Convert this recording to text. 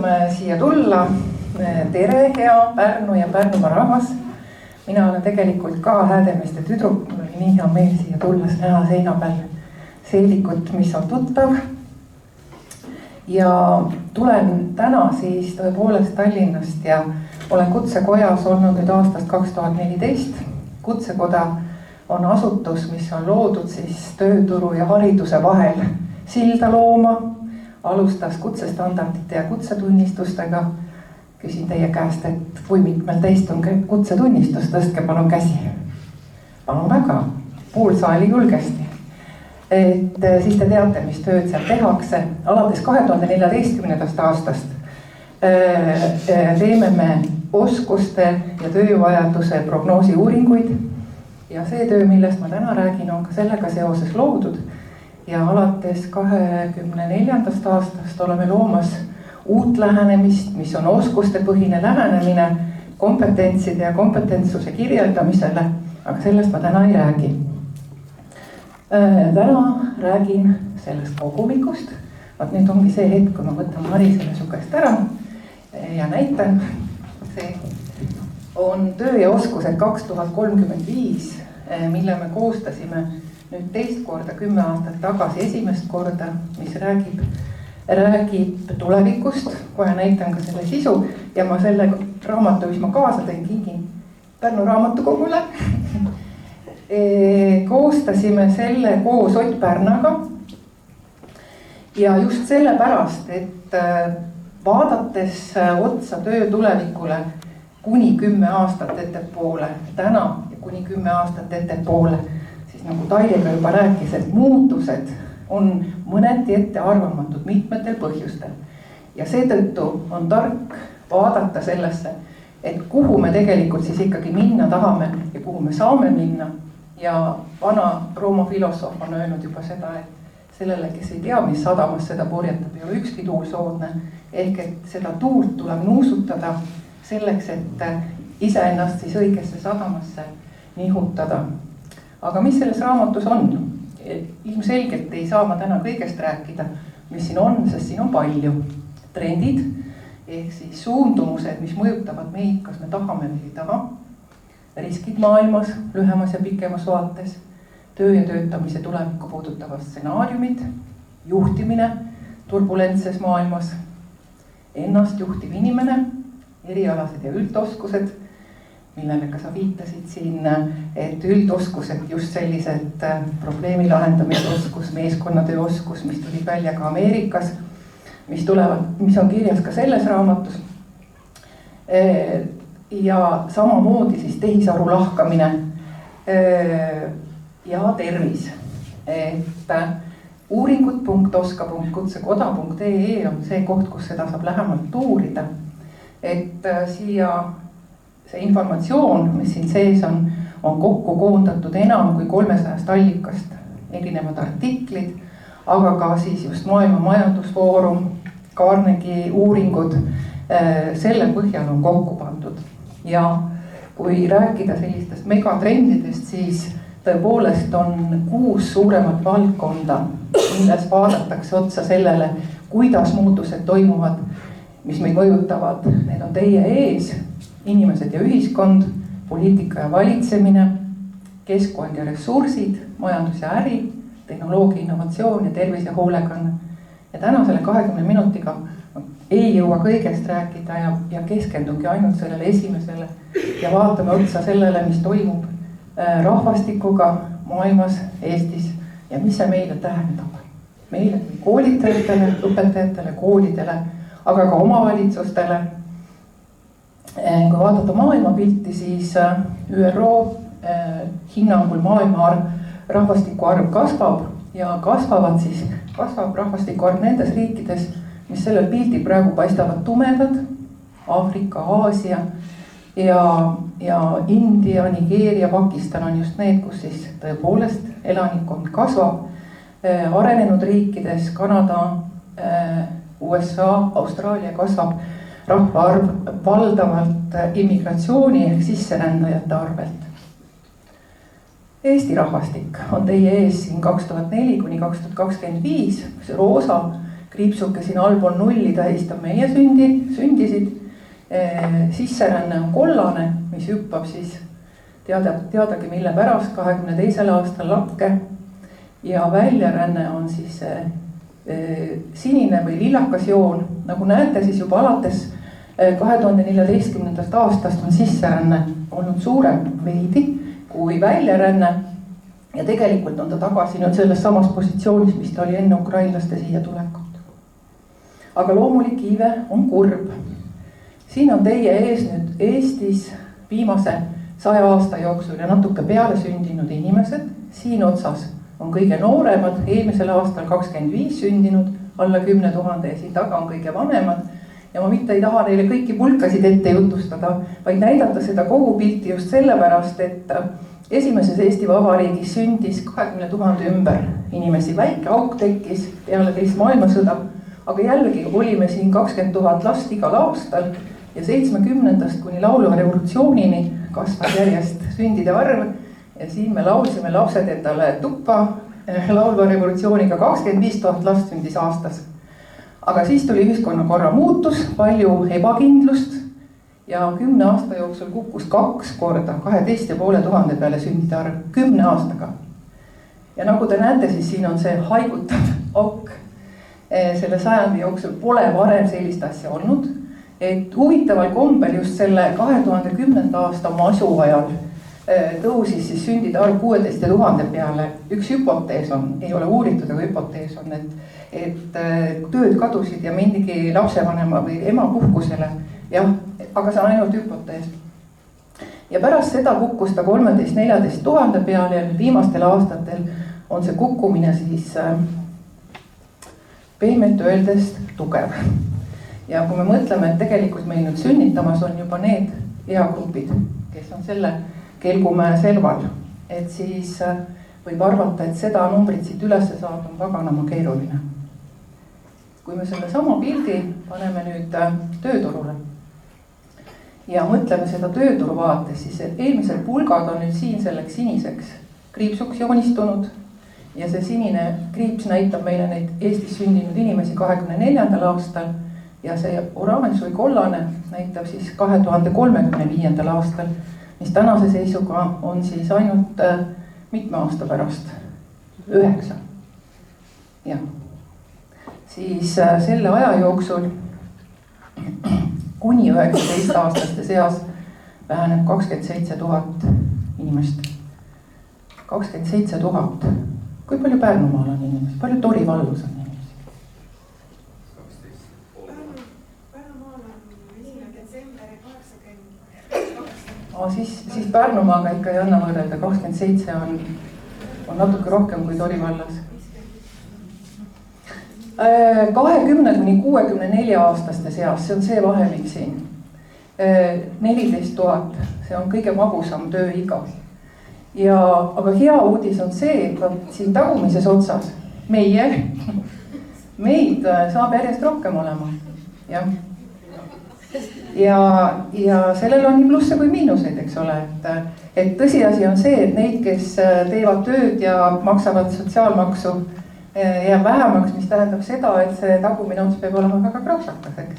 Rõõm siia tulla. Tere, hea Pärnu ja Pärnumaa rahvas. Mina olen tegelikult ka Häädemeeste tüdruk. Mul oli nii hea meel siia tulles näha seina peal seelikut, mis on tuttav. Ja tulen täna siis tõepoolest Tallinnast ja olen Kutsekojas olnud nüüd aastast 2014. Kutsekoda on asutus, mis on loodud siis tööturu ja hariduse vahel silda looma. Alustas kutsestandardite ja kutsetunnistustega. Küsin teie käest, et kui mitmel teist on kutsetunnistus, tõstke palun käsi. Palun väga, pool saali julgesti. Et siis te teate, mis tööd seal tehakse. Alates 2014. aastast teeme me oskuste ja tööjõuvajaduse prognoosi uuringuid. Ja see töö, millest ma täna räägin, on ka sellega seoses loodud. Ja alates 24. aastast oleme loomas uut lähenemist, mis on oskustepõhine lähenemine kompetentside ja kompetentsuse kirjeldamisele, aga sellest ma täna ei räägi. Täna räägin sellest kogumikust. Nüüd ongi see hetk, kui ma võtan Marisele su käest ära ja näitan. See on töö ja oskused 2035, mille me koostasime nüüd teist korda 10 aastat tagasi, esimest korda, mis räägib tulevikust. Kohe näitan ka selle sisu ja ma selle raamatu, mis ma kaasa tõin, kingin Pärnu raamatukogule. Koostasime selle koos Ott Pärnaga. Ja just sellepärast, et vaadates otsa töö tulevikule kuni 10 aastat ettepoole, täna ja kuni 10 aastat ettepoole, siis nagu Tailiga juba rääkis, et muutused on mõneti ettearvamatud mitmetel põhjustel. Ja seetõttu on tark vaadata sellesse, et kuhu me tegelikult siis ikkagi minna tahame ja kuhu me saame minna. Ja vana Rooma filosoof on öelnud juba seda, et sellele, kes ei tea, mis sadamas seda purjetab, ei ole ükski tuul soodne. Ehk et seda tuult tuleb nuusutada selleks, et iseennast siis õigesse sadamasse nihutada. Aga mis selles raamatus on? Ilmselgelt ei saa ma täna kõigest rääkida, mis siin on, sest siin on palju trendid, ehk siis suundumused, mis mõjutavad meid, kas me tahame või ei taha, riskid maailmas, lühemas ja pikemas vaates, töö ja töötamise tulevikku puudutavad stsenaariumid, juhtimine turbulentses maailmas, ennast juhtiv inimene, erialased ja üldoskused, millele ka sa viitasid siin, et üldoskused just sellised probleemi lahendamisoskus, meeskonnatöö oskus, mis tuli välja ka Ameerikas, mis on kirjas ka selles raamatus. Ja samamoodi siis tehisaru lahkamine ja tervis. Et uuringud.oska.kutsekoda.ee on see koht, kus seda saab lähemalt uurida. Et siia see informatsioon, mis siin sees on kokku koondatud enam kui 300 allikast, erinevad artiklid, aga ka siis just Maailma Majandusfoorum, Carnegie uuringud, selle põhjal on kokku pandud. Ja kui rääkida sellistest megatrendidest, siis tõepoolest on 6 suuremat valdkonda, milles vaadatakse otsa sellele, kuidas muutused toimuvad, mis meid mõjutavad. Need on teie ees. Inimesed ja ühiskond, poliitika ja valitsemine, keskkond ja ressursid, majandus ja äri, tehnoloogia, innovatsioon ja tervis ja hoolekanne. Ja täna selle 20 minutiga ei jõua kõigest rääkida ja keskendungi ainult sellele esimesele ja vaatame otsa sellele, mis toimub rahvastikuga maailmas, Eestis ja mis see meile tähendab. Meile koolitajatele, õpetajatele, koolidele, aga ka omavalitsustele. Kui vaadata maailmapilti, siis ÜRO hinnangul maailma rahvastiku arv kasvab ja kasvab rahvastiku arv nendes riikides, mis sellel pildil praegu paistavad tumedad, Aafrika, Aasia ja India, Nigeeria, Pakistan on just need, kus siis tõepoolest elanikkond kasvab. Arenenud riikides, Kanada, USA, Austraalia kasvab rahvaarv valdavalt immigratsiooni ehk sisserändajate arvelt. Eesti rahvastik on teie ees siin 2004 kuni 2025, see roosa kriipsuke siin allpool nulli tähistab meie sündisid. Sisseränne on kollane, mis hüppab siis teadagi mille pärast 22. aastal lakke. Ja väljaränne on siis sinine või lillakas joon. Nagu näete, siis juba alates 2014. aastast on sisseränne olnud suurem veidi kui väljaränne. Ja tegelikult on ta tagasi nüüd selles samas positsioonis, mis ta oli enne ukrainlaste siia tulekut. Aga loomulik iive on kurb. Siin on teie ees nüüd Eestis viimase 100 aasta jooksul ja natuke peale sündinud inimesed. Siin otsas on kõige nooremad, eelmisel aastal 25 sündinud, alla 10 000 ja siin taga on kõige vanemad. Ja ma mitte ei taha neile kõiki pulkasid ette jutustada, vaid näidata seda kogu pilti just sellepärast, et esimeses Eesti Vabariigis sündis 20 000 ümber inimesi. Väike auk tekkis peale teist maailmasõda, aga jällegi olime siin 20 000 last igal aastal ja 70. kuni laulva revolutsioonini kasvas järjest sündide arv. Ja siin me laulsime lapsed endale tuppa laulva revolutsiooniga 25 000 last sündis aastas. Aga siis tuli ühiskonnakorra muutus, palju ebakindlust. Ja 10 aasta jooksul kukkus 2 korda 12 500 peale sündide arv 10 aastaga. Ja nagu te näete, siis siin on see haigutav auk. Selle sajandi jooksul pole varem sellist asja olnud. Et huvitaval kombel just selle 2010. aasta masu ajal tõusis siis sündide arv 16 000 peale. Üks hüpotees on, ei ole uuritud, aga hüpotees on, et tööd kadusid ja mindigi lapsevanema või ema puhkusele. Jah, aga see on ainult hüpotees. Ja pärast seda kukkus ta 13-14 000 peale ja viimastel aastatel on see kukkumine siis pehmelt öeldes tugev. Ja kui me mõtleme, et tegelikult meil nüüd sünnitamas on juba need eagrupid, kes on selle Kelgumäe serval, et siis võib arvata, et seda numbrit siit üles saada on paganama keeruline. Kui me selle sama pildi paneme nüüd tööturule ja mõtleme seda tööturu vaates, siis eelmised pulgad on nüüd siin selleks siniseks kriipsuks joonistunud ja see sinine kriips näitab meile neid Eestis sündinud inimesi 24. aastal ja see oranž või kollane näitab siis 2035. aastal, mis tänase seisuga on siis ainult mitme aasta pärast, 9. Ja siis selle aja jooksul kuni 19 aastaste seas väheneb 27 000 inimest. 27 000. Kui palju Pärnumaal on inimesi? Palju Tori vallus on inimesi? Pärnumaal on 1. detsember 80. Siis Pärnumaaga ikka ei anna võrrelda. 27 on natuke rohkem kui Tori vallas. 20 kuni 64 aastaste seas, see on see vahemik siin. 14 000, see on kõige magusam tööiga. Aga hea uudis on see, et siin tagumises otsas meid saab järjest rohkem olema. Ja sellel on nii plusse kui miinuseid, eks ole. Et tõsiasi on see, et neid, kes teevad tööd ja maksavad sotsiaalmaksu, jääb vähemaks, mis tähendab seda, et see tagumine ots peab olema väga krapsakas, eks.